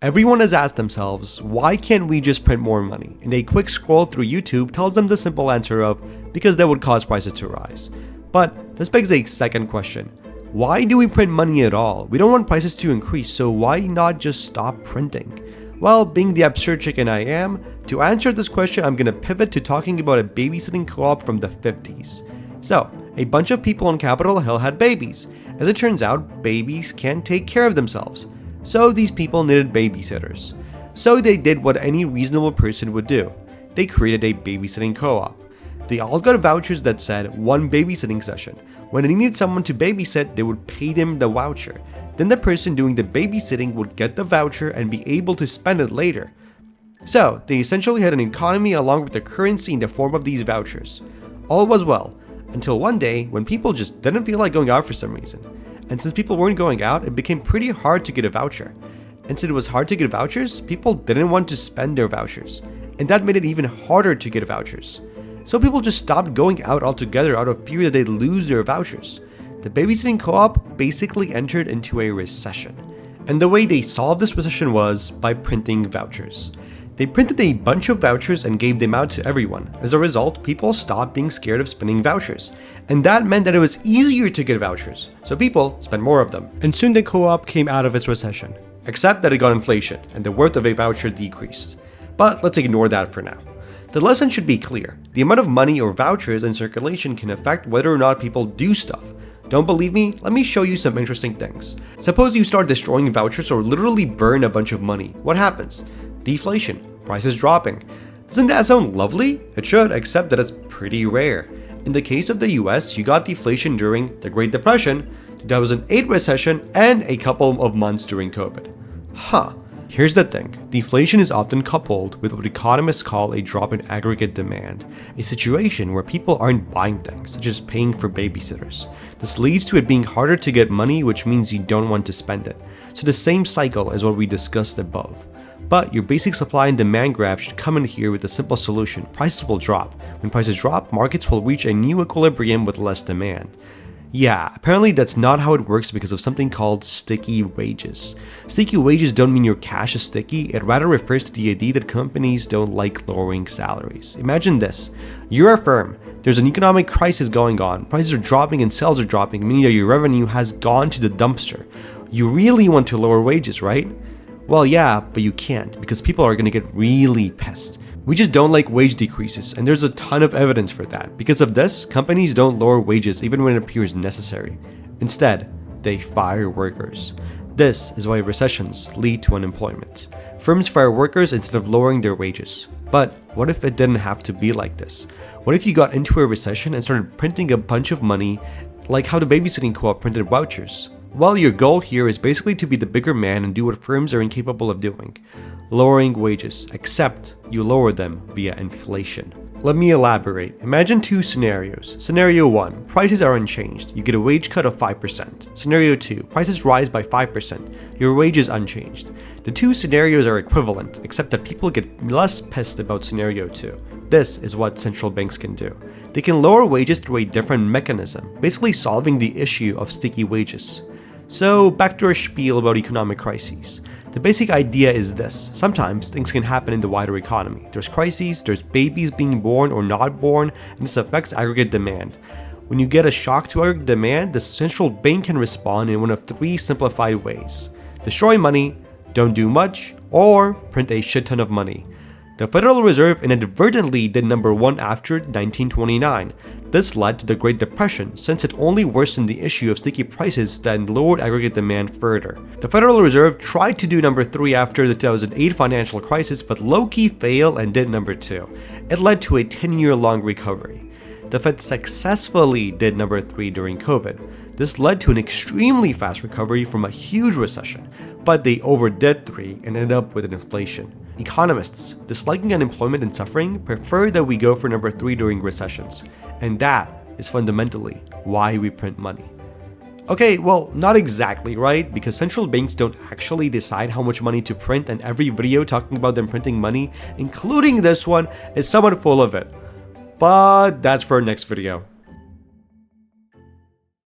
Everyone has asked themselves, why can't we just print more money? And a quick scroll through YouTube tells them the simple answer of, because that would cause prices to rise. But this begs a second question. Why do we print money at all? We don't want prices to increase, so why not just stop printing? Well, being the absurd chicken I am, to answer this question, I'm gonna pivot to talking about a babysitting co-op from the 50s. So, a bunch of people on Capitol Hill had babies. As it turns out, babies can't take care of themselves. So these people needed babysitters. So they did what any reasonable person would do. They created a babysitting co-op. They all got vouchers that said one babysitting session. When they needed someone to babysit, they would pay them the voucher. Then the person doing the babysitting would get the voucher and be able to spend it later. So they essentially had an economy along with the currency in the form of these vouchers. All was well, until one day when people just didn't feel like going out for some reason. And since people weren't going out, it became pretty hard to get a voucher. And since it was hard to get vouchers, people didn't want to spend their vouchers. And that made it even harder to get vouchers. So people just stopped going out altogether out of fear that they'd lose their vouchers. The babysitting co-op basically entered into a recession. And the way they solved this recession was by printing vouchers. They printed a bunch of vouchers and gave them out to everyone. As a result, people stopped being scared of spending vouchers. And that meant that it was easier to get vouchers, so people spent more of them. And soon the co-op came out of its recession. Except that it got inflation, and the worth of a voucher decreased. But let's ignore that for now. The lesson should be clear. The amount of money or vouchers in circulation can affect whether or not people do stuff. Don't believe me? Let me show you some interesting things. Suppose you start destroying vouchers or literally burn a bunch of money. What happens? Deflation. Prices dropping. Doesn't that sound lovely? It should, except that it's pretty rare. In the case of the US, you got deflation during the Great Depression, 2008 recession, and a couple of months during COVID. Here's the thing. Deflation is often coupled with what economists call a drop in aggregate demand, a situation where people aren't buying things, such as paying for babysitters. This leads to it being harder to get money, which means you don't want to spend it. So the same cycle as what we discussed above. But your basic supply and demand graph should come in here with a simple solution. Prices will drop. When prices drop, markets will reach a new equilibrium with less demand. Yeah, apparently that's not how it works because of something called sticky wages. Sticky wages don't mean your cash is sticky, it rather refers to the idea that companies don't like lowering salaries. Imagine this. You're a firm. There's an economic crisis going on. Prices are dropping and sales are dropping, meaning that your revenue has gone to the dumpster. You really want to lower wages, right? Well, yeah, but you can't because people are going to get really pissed. We just don't like wage decreases, and there's a ton of evidence for that. Because of this, companies don't lower wages even when it appears necessary. Instead, they fire workers. This is why recessions lead to unemployment. Firms fire workers instead of lowering their wages. But what if it didn't have to be like this? What if you got into a recession and started printing a bunch of money, like how the babysitting co-op printed vouchers? Well, your goal here is basically to be the bigger man and do what firms are incapable of doing. Lowering wages, except you lower them via inflation. Let me elaborate. Imagine two scenarios. Scenario 1, prices are unchanged. You get a wage cut of 5%. Scenario 2, prices rise by 5%. Your wage is unchanged. The two scenarios are equivalent, except that people get less pissed about scenario 2. This is what central banks can do. They can lower wages through a different mechanism, basically solving the issue of sticky wages. So back to our spiel about economic crises. The basic idea is this. Sometimes things can happen in the wider economy. There's crises, there's babies being born or not born, and this affects aggregate demand. When you get a shock to aggregate demand, the central bank can respond in one of three simplified ways. Destroy money, don't do much, or print a shit ton of money. The Federal Reserve inadvertently did number 1 after 1929. This led to the Great Depression since it only worsened the issue of sticky prices that lowered aggregate demand further. The Federal Reserve tried to do number 3 after the 2008 financial crisis but low-key failed and did number 2. It led to a 10-year-long recovery. The Fed successfully did number 3 during COVID. This led to an extremely fast recovery from a huge recession, but they overdid 3 and ended up with an inflation. Economists, disliking unemployment and suffering, prefer that we go for number 3 during recessions. And that is fundamentally why we print money. Okay, well, not exactly, right? Because central banks don't actually decide how much money to print, and every video talking about them printing money, including this one, is somewhat full of it. But that's for our next video.